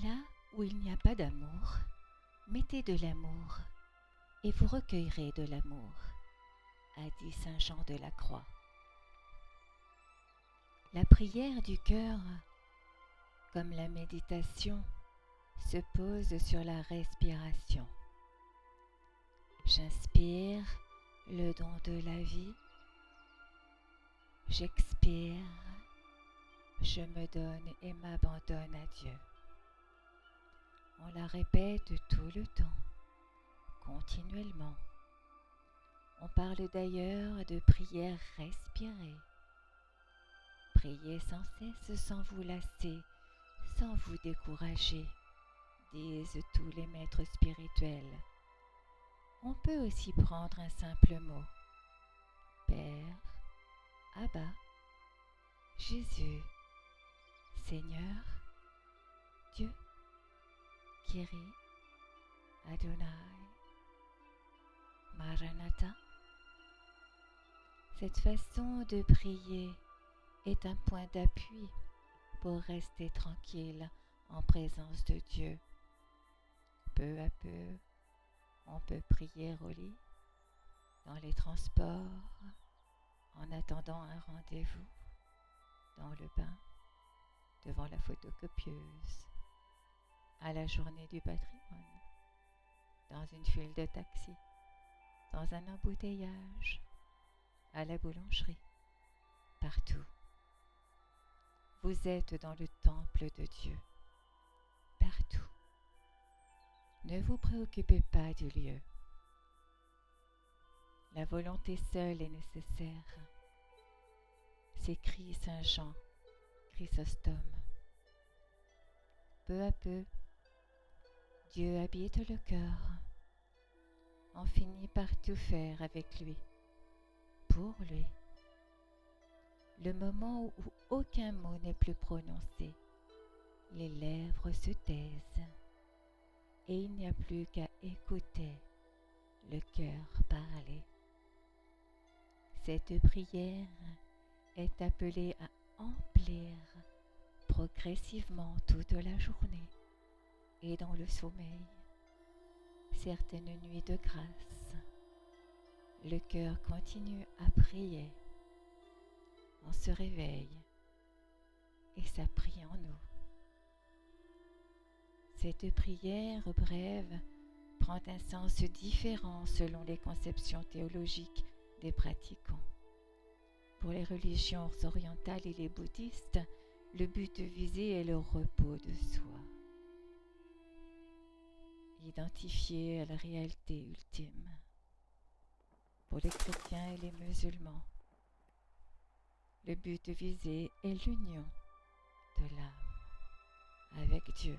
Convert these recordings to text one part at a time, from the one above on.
Là où il n'y a pas d'amour, mettez de l'amour, et vous recueillerez de l'amour, a dit saint Jean de la Croix. La prière du cœur, comme la méditation, se pose sur la respiration. J'inspire le don de la vie, j'expire, je me donne et m'abandonne à Dieu. On la répète tout le temps, continuellement. On parle d'ailleurs de prière respirée. Priez sans cesse, sans vous lasser, sans vous décourager, disent tous les maîtres spirituels. On peut aussi prendre un simple mot. Père, Abba, Jésus, Seigneur, Dieu, Kyrie, Adonai, Maranatha. Cette façon de prier est un point d'appui pour rester tranquille en présence de Dieu. Peu à peu, on peut prier au lit, dans les transports, en attendant un rendez-vous, dans le bain, devant la photocopieuse, à la journée du patrimoine, dans une file de taxi, dans un embouteillage, à la boulangerie, partout. Vous êtes dans le temple de Dieu, partout. Ne vous préoccupez pas du lieu. La volonté seule est nécessaire, s'écrie saint Jean Chrysostome. Peu à peu, Dieu habite le cœur. On finit par tout faire avec lui, pour lui. Le moment où aucun mot n'est plus prononcé, les lèvres se taisent et il n'y a plus qu'à écouter le cœur parler. Cette prière est appelée à emplir progressivement toute la journée et dans le sommeil. Certaines nuits de grâce, le cœur continue à prier. On se réveille et ça prie en nous. Cette prière brève prend un sens différent selon les conceptions théologiques des pratiquants. Pour les religions orientales et les bouddhistes, le but visé est le repos de soi. Identifié à la réalité ultime. Pour les chrétiens et les musulmans, le but visé est l'union de l'âme avec Dieu.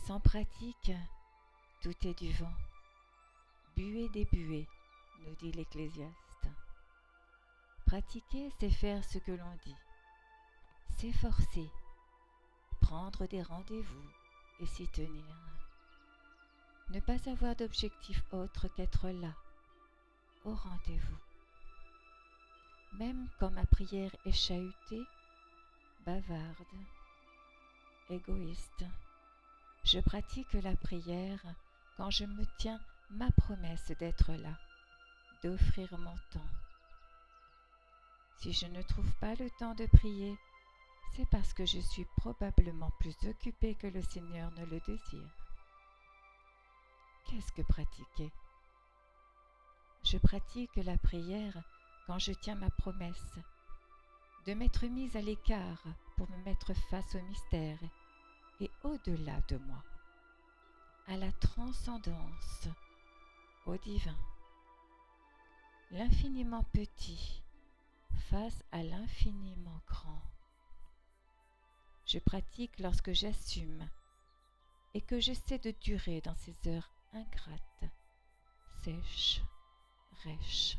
Sans pratique, tout est du vent. Buée des buées, nous dit l'Ecclésiaste. Pratiquer, c'est faire ce que l'on dit. S'efforcer, prendre des rendez-vous et s'y tenir. Ne pas avoir d'objectif autre qu'être là, au rendez-vous. Même quand ma prière est chahutée, bavarde, égoïste, je pratique la prière quand je me tiens ma promesse d'être là, d'offrir mon temps. Si je ne trouve pas le temps de prier, c'est parce que je suis probablement plus occupée que le Seigneur ne le désire. Qu'est-ce que pratiquer ? Je pratique la prière quand je tiens ma promesse de m'être mise à l'écart pour me mettre face au mystère et au-delà de moi, à la transcendance, au divin. L'infiniment petit face à l'infiniment grand. Je pratique lorsque j'assume et que j'essaie de durer dans ces heures ingrates, sèches, rêches,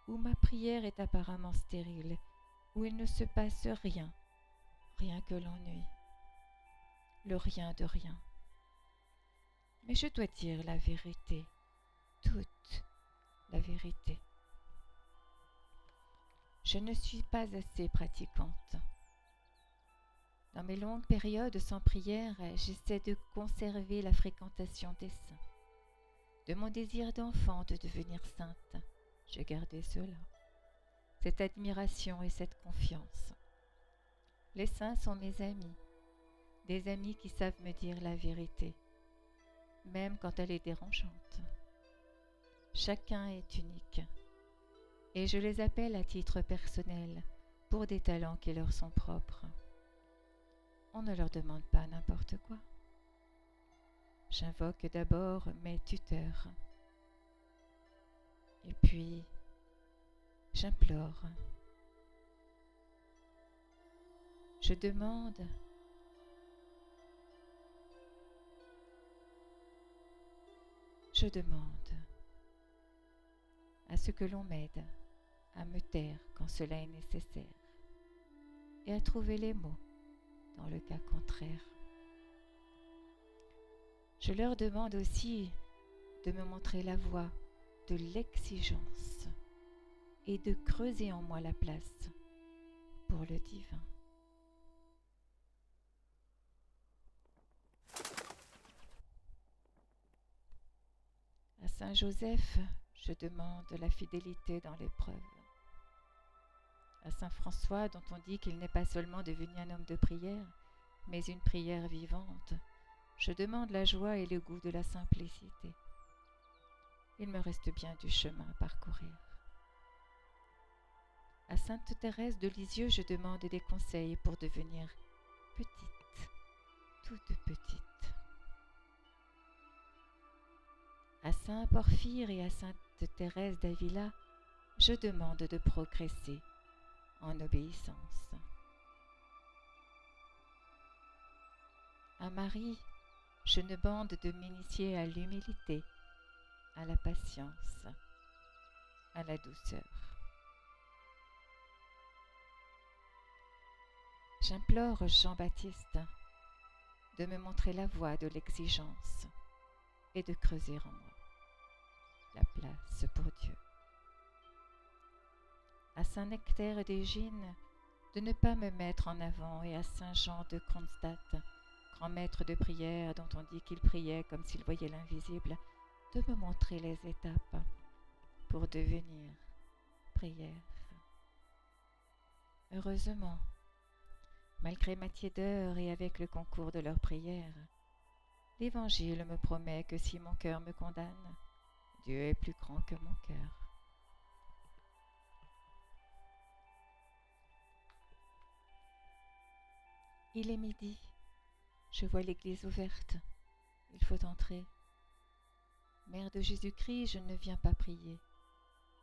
où ma prière est apparemment stérile, où il ne se passe rien, rien que l'ennui, le rien de rien. Mais je dois dire la vérité, toute la vérité. Je ne suis pas assez pratiquante. Dans mes longues périodes sans prière, j'essaie de conserver la fréquentation des saints. De mon désir d'enfant de devenir sainte, j'ai gardé cela, cette admiration et cette confiance. Les saints sont mes amis, des amis qui savent me dire la vérité, même quand elle est dérangeante. Chacun est unique, et je les appelle à titre personnel pour des talents qui leur sont propres. On ne leur demande pas n'importe quoi. J'invoque d'abord mes tuteurs, et puis j'implore. Je demande à ce que l'on m'aide à me taire quand cela est nécessaire et à trouver les mots dans le cas contraire. Je leur demande aussi de me montrer la voie de l'exigence et de creuser en moi la place pour le divin. À Saint Joseph, je demande la fidélité dans l'épreuve. À Saint François, dont on dit qu'il n'est pas seulement devenu un homme de prière, mais une prière vivante, je demande la joie et le goût de la simplicité. Il me reste bien du chemin à parcourir. À Sainte Thérèse de Lisieux, je demande des conseils pour devenir petite, toute petite. À Saint Porphyre et à Sainte Thérèse d'Avila, je demande de progresser en obéissance. À Marie, je demande de m'initier à l'humilité, à la patience, à la douceur. J'implore Jean-Baptiste de me montrer la voie de l'exigence et de creuser en moi la place pour Dieu. À Saint Nectaire d'Égine, de ne pas me mettre en avant, et à Saint Jean de Kronstadt, grand maître de prière dont on dit qu'il priait comme s'il voyait l'invisible, de me montrer les étapes pour devenir prière. Heureusement, malgré ma tiédeur et avec le concours de leur prière, l'Évangile me promet que si mon cœur me condamne, Dieu est plus grand que mon cœur. Il est midi, je vois l'église ouverte, il faut entrer. Mère de Jésus-Christ, je ne viens pas prier.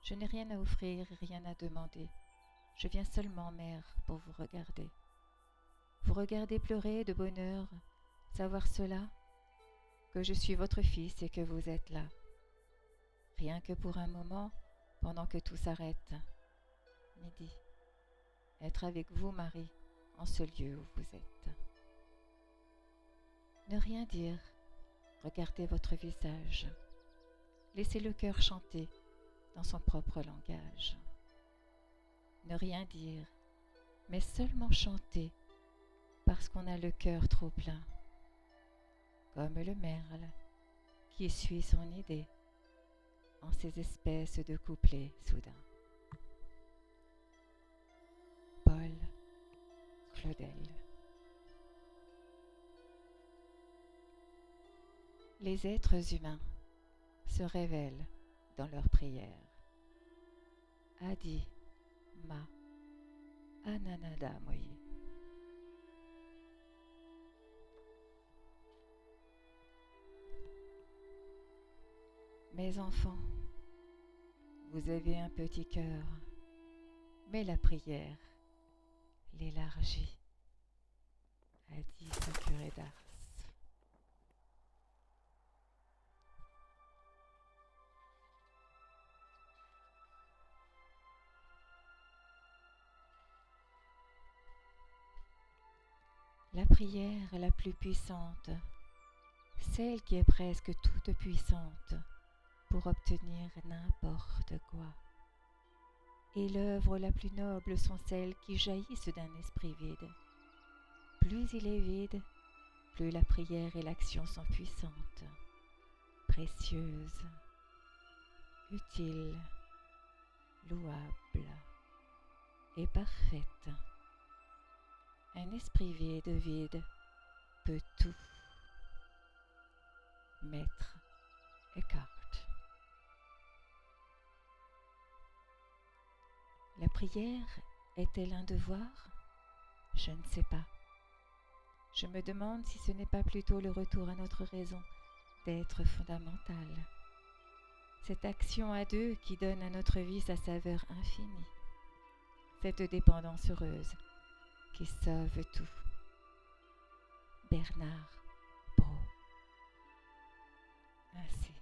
Je n'ai rien à offrir et rien à demander. Je viens seulement, Mère, pour vous regarder. Vous regarder pleurer de bonheur, savoir cela, que je suis votre fils et que vous êtes là. Rien que pour un moment, pendant que tout s'arrête. Midi. Être avec vous, Marie, en ce lieu où vous êtes. Ne rien dire, regardez votre visage. Laissez le cœur chanter dans son propre langage. Ne rien dire, mais seulement chanter, parce qu'on a le cœur trop plein, comme le merle qui suit son idée en ces espèces de couplets soudains. Paul Claudel. Les êtres humains se révèlent dans leurs prières. Adi Ma Ananada Moyi. Mes enfants, vous avez un petit cœur, mais la prière l'élargit, a dit saint curé d'Ars. La prière la plus puissante, celle qui est presque toute puissante pour obtenir n'importe quoi. Et l'œuvre la plus noble sont celles qui jaillissent d'un esprit vide, plus il est vide, plus la prière et l'action sont puissantes, précieuses, utiles, louables et parfaites. Un esprit vide peut tout mettre écarte. La prière est-elle un devoir? Je ne sais pas. Je me demande si ce n'est pas plutôt le retour à notre raison d'être fondamentale. Cette action à deux qui donne à notre vie sa saveur infinie. Cette dépendance heureuse qui sauve tout. Bernard Brault. Ainsi.